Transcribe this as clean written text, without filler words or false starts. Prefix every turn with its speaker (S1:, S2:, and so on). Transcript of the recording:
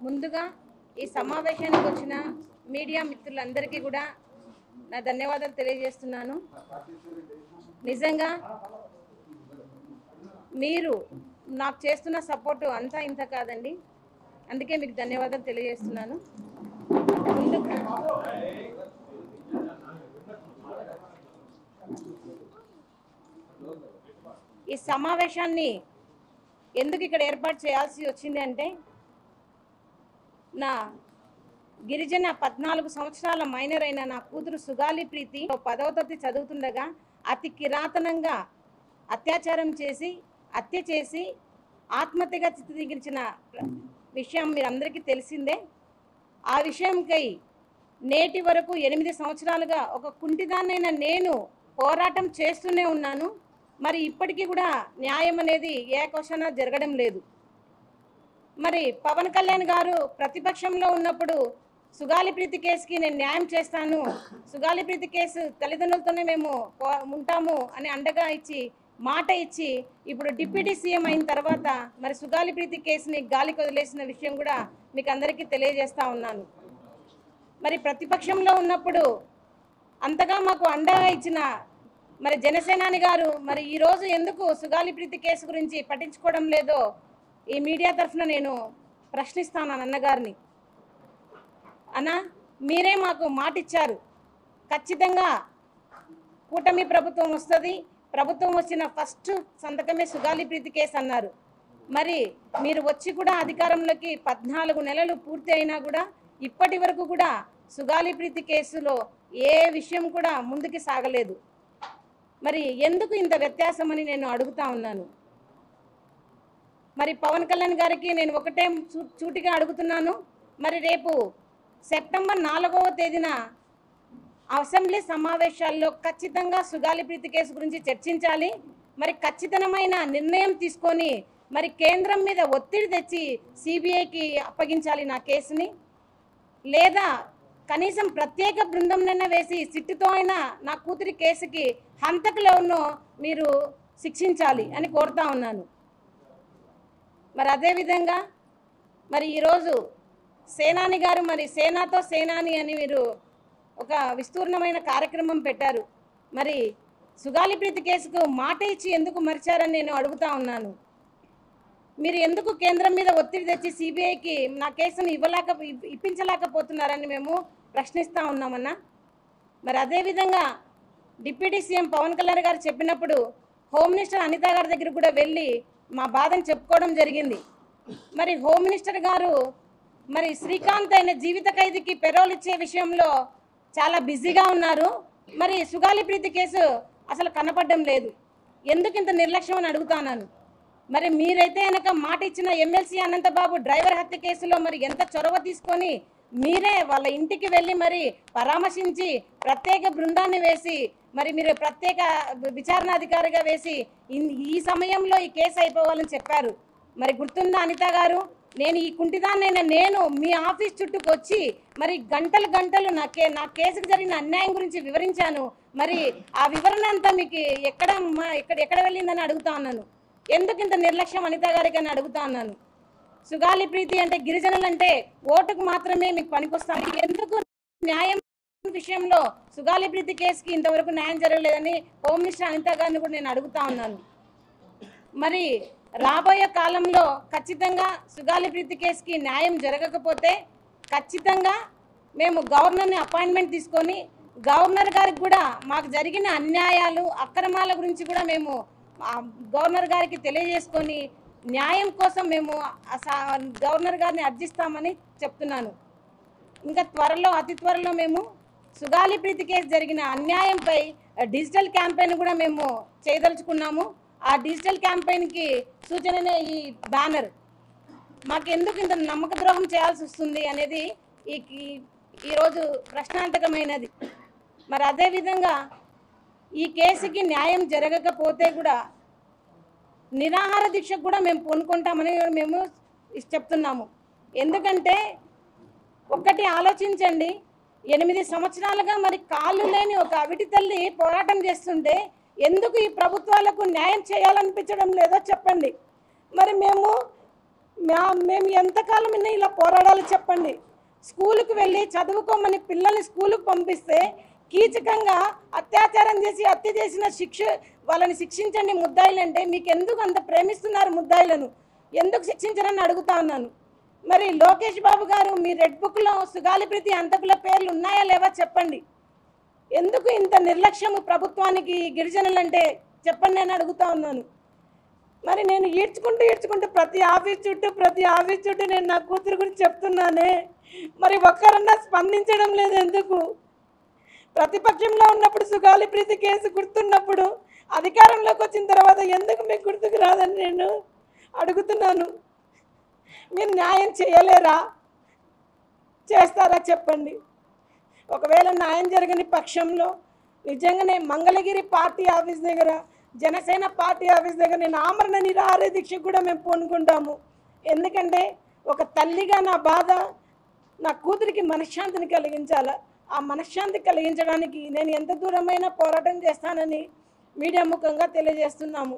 S1: ముందుగా ఈ సమావేశానికి వచ్చిన మీడియా మిత్రులందరికీ కూడా నా ధన్యవాదాలు తెలియజేస్తున్నాను. నిజంగా మీరు నాకు చేస్తున్న సపోర్టు అంతా ఇంత కాదండి, అందుకే మీకు ధన్యవాదాలు తెలియజేస్తున్నాను. ఈ సమావేశాన్ని ఎందుకు ఇక్కడ ఏర్పాటు చేయాల్సి వచ్చింది అంటే, నా గిరిజన 14 సంవత్సరాల మైనర్ అయిన నా కూతురు సుగాలి ప్రీతి 10వ తరగతి చదువుతుండగా అతి కిరాతనంగా అత్యాచారం చేసి హత్య చేసి ఆత్మహత్యగా చిత్రీకరించిన విషయం మీరందరికీ తెలిసిందే. ఆ విషయంకై నేటి వరకు 8 సంవత్సరాలుగా ఒక కుంటిదాన్నైన నేను పోరాటం చేస్తూనే ఉన్నాను. మరి ఇప్పటికీ కూడా న్యాయం అనేది ఏకోశాన జరగడం లేదు. మరి పవన్ కళ్యాణ్ గారు ప్రతిపక్షంలో ఉన్నప్పుడు సుగాలి ప్రీతి కేసుకి నేను న్యాయం చేస్తాను, సుగాలి ప్రీతి కేసు తల్లిదండ్రులతోనే మేము ఉంటాము అని అండగా ఇచ్చి మాట ఇచ్చి ఇప్పుడు డిప్యూటీ సీఎం అయిన తర్వాత మరి సుగాలి ప్రీతి కేసుని గాలికి వదిలేసిన విషయం కూడా మీకు అందరికీ తెలియజేస్తా ఉన్నాను. మరి ప్రతిపక్షంలో ఉన్నప్పుడు అంతగా మాకు అండగా ఇచ్చిన మరి జనసేనాని గారు మరి ఈరోజు ఎందుకు సుగాలి ప్రీతి కేసు గురించి పట్టించుకోవడం లేదో ఈ మీడియా తరఫున నేను ప్రశ్నిస్తాను అన్నగారిని. అన్న, మీరే మాకు మాట ఇచ్చారు, ఖచ్చితంగా కూటమి ప్రభుత్వం వస్తుంది, ప్రభుత్వం వచ్చిన ఫస్ట్ సంతకమే సుగాలి ప్రీతి కేసు అన్నారు. మరి మీరు వచ్చి కూడా అధికారంలోకి 14 నెలలు పూర్తి అయినా కూడా ఇప్పటి వరకు కూడా సుగాలి ప్రీతి కేసులో ఏ విషయం కూడా ముందుకు సాగలేదు. మరి ఎందుకు ఇంత వ్యత్యాసం అని నేను అడుగుతా ఉన్నాను. మరి పవన్ కళ్యాణ్ గారికి నేను ఒకటే సూటిగా అడుగుతున్నాను. మరి రేపు సెప్టెంబర్ 4వ తేదీన అసెంబ్లీ సమావేశాల్లో ఖచ్చితంగా సుగాలి ప్రీతి కేసు గురించి చర్చించాలి. మరి ఖచ్చితమైన నిర్ణయం తీసుకొని మరి కేంద్రం మీద ఒత్తిడి తెచ్చి సిబిఐకి అప్పగించాలి నా కేసుని, లేదా కనీసం ప్రత్యేక బృందంనైనా వేసి సిట్టుతో అయినా నా కూతురి కేసుకి హంతకులను మీరు శిక్షించాలి అని కోరుతా ఉన్నాను. మరి అదేవిధంగా మరి ఈరోజు సేనాని గారు మరి సేనాతో సేనాని అని మీరు ఒక విస్తూర్ణమైన కార్యక్రమం పెట్టారు. మరి సుగాలి ప్రీతి కేసుకు మాట ఇచ్చి ఎందుకు మరిచారని నేను అడుగుతా ఉన్నాను. మీరు ఎందుకు కేంద్రం మీద ఒత్తిడి తెచ్చి సిబిఐకి నా కేసును ఇప్పించలేకపోతున్నారని మేము ప్రశ్నిస్తూ ఉన్నామన్నా. మరి అదేవిధంగా డిప్యూటీ సీఎం పవన్ కళ్యాణ్ గారు చెప్పినప్పుడు హోమ్ మినిస్టర్ అనిత గారి దగ్గర కూడా వెళ్ళి మా బాధను చెప్పుకోవడం జరిగింది. మరి హోమ్ మినిస్టర్ గారు మరి శ్రీకాంత్ అయిన జీవిత ఖైదీకి పెరోల్ ఇచ్చే విషయంలో చాలా బిజీగా ఉన్నారు. మరి సుగాలి ప్రీతి కేసు అసలు కనపడడం లేదు, ఎందుకు ఇంత నిర్లక్ష్యం అని అడుగుతాను. మరి మీరైతే కనుక మాట ఇచ్చిన ఎమ్మెల్సీ అనంతబాబు డ్రైవర్ హత్య కేసులో మరి ఎంత చొరవ తీసుకొని మీరే వాళ్ళ ఇంటికి వెళ్ళి మరి పరామర్శించి ప్రత్యేక బృందాన్ని వేసి మరి మీరు ప్రత్యేక విచారణాధికారిగా వేసి ఈ సమయంలో ఈ కేసు అయిపోవాలని చెప్పారు. మరి గుర్తుందా అనిత గారు, నేను ఈ కుంటిదాన్నైనా నేను మీ ఆఫీస్ చుట్టూకు వచ్చి మరి గంటలు నా కేసుకు జరిగిన అన్యాయం గురించి వివరించాను. మరి ఆ వివరణ అంతా మీకు ఎక్కడ వెళ్ళిందని అడుగుతా ఉన్నాను. ఎందుకు ఇంత నిర్లక్ష్యం అనిత గారికి అని అడుగుతా ఉన్నాను. సుగాలి ప్రీతి అంటే గిరిజనులు అంటే ఓటుకు మాత్రమే మీకు పనికొస్తాను, ఎందుకు న్యాయం విషయంలో సుగాలి ప్రీతి కేసుకి ఇంతవరకు న్యాయం జరగలేదని హోమ్ మినిస్టర్ అనిత గారిని కూడా నేను అడుగుతా ఉన్నాను. మరి రాబోయే కాలంలో ఖచ్చితంగా సుగాలి ప్రీతి కేసుకి న్యాయం జరగకపోతే ఖచ్చితంగా మేము గవర్నర్ని అపాయింట్మెంట్ తీసుకొని గవర్నర్ గారికి కూడా మాకు జరిగిన అన్యాయాలు అక్రమాల గురించి కూడా మేము గవర్నర్ గారికి తెలియజేసుకొని న్యాయం కోసం మేము గవర్నర్ గారిని అర్జిస్తామని చెప్తున్నాను. ఇంకా అతి త్వరలో మేము సుగాలి ప్రీతి కేసు జరిగిన అన్యాయంపై డిజిటల్ క్యాంపెయిన్ కూడా మేము చేయదలుచుకున్నాము. ఆ డిజిటల్ క్యాంపెయిన్కి సూచననే ఈ బ్యానర్. మాకు ఎందుకు ఇంత నమ్మక ద్రోహం చేయాల్సి వస్తుంది అనేది ఈరోజు ప్రశ్నార్థకమైనది. మరి అదేవిధంగా ఈ కేసుకి న్యాయం జరగకపోతే కూడా నిరాహార దీక్షకు కూడా మేము పూనుకుంటామని మేము చెప్తున్నాము. ఎందుకంటే ఒక్కటి ఆలోచించండి, 8 సంవత్సరాలుగా మరి కాళ్ళు లేని ఒక అవిటి తల్లి పోరాటం చేస్తుంటే ఎందుకు ఈ ప్రభుత్వాలకు న్యాయం చేయాలనిపించడం లేదో చెప్పండి. మరి మేము ఎంతకాలం ఇలా పోరాడాలి చెప్పండి. స్కూలుకు వెళ్ళి చదువుకోమని పిల్లల్ని స్కూలుకు పంపిస్తే కీచకంగా అత్యాచారం చేసి హత్య చేసిన వాళ్ళని శిక్షించండి ముద్దాయిలంటే మీకు ఎందుకు అంత ప్రేమిస్తున్నారు ముద్దాయిలను? ఎందుకు శిక్షించరని అడుగుతా ఉన్నాను. మరి లోకేష్ బాబు గారు మీ రెడ్ బుక్లో సుగాలి ప్రీతి హంతకుల పేర్లు ఉన్నాయా లేవా చెప్పండి. ఎందుకు ఇంత నిర్లక్ష్యము ప్రభుత్వానికి గిరిజనులంటే చెప్పండి అని అడుగుతా ఉన్నాను. మరి నేను ఈడ్చుకుంటూ ప్రతి ఆఫీస్ చుట్టూ నేను నా కూతురు గురించి చెప్తున్నానే, మరి ఒక్కరన్నా స్పందించడం లేదు ఎందుకు? ప్రతిపక్షంలో ఉన్నప్పుడు సుగాలి ప్రీతి కేసు గుర్తున్నప్పుడు అధికారంలోకి వచ్చిన తర్వాత ఎందుకు మీకు గుర్తుకు రాదని నేను అడుగుతున్నాను. మీరు న్యాయం చేయలేరా? చేస్తారా చెప్పండి. ఒకవేళ న్యాయం జరగని పక్షంలో నిజంగానే మంగళగిరి పార్టీ ఆఫీస్ దగ్గర, జనసేన పార్టీ ఆఫీస్ దగ్గర నేను ఆమరణ నిరాహార దీక్ష కూడా మేము పూనుకుంటాము. ఎందుకంటే ఒక తల్లిగా నా బాధ, నా కూతురికి మనశ్శాంతిని కలిగించాలా. ఆ మనశ్శాంతి కలిగించడానికి నేను ఎంత దూరమైనా పోరాటం చేస్తానని మీడియా ముఖంగా తెలియజేస్తున్నాము.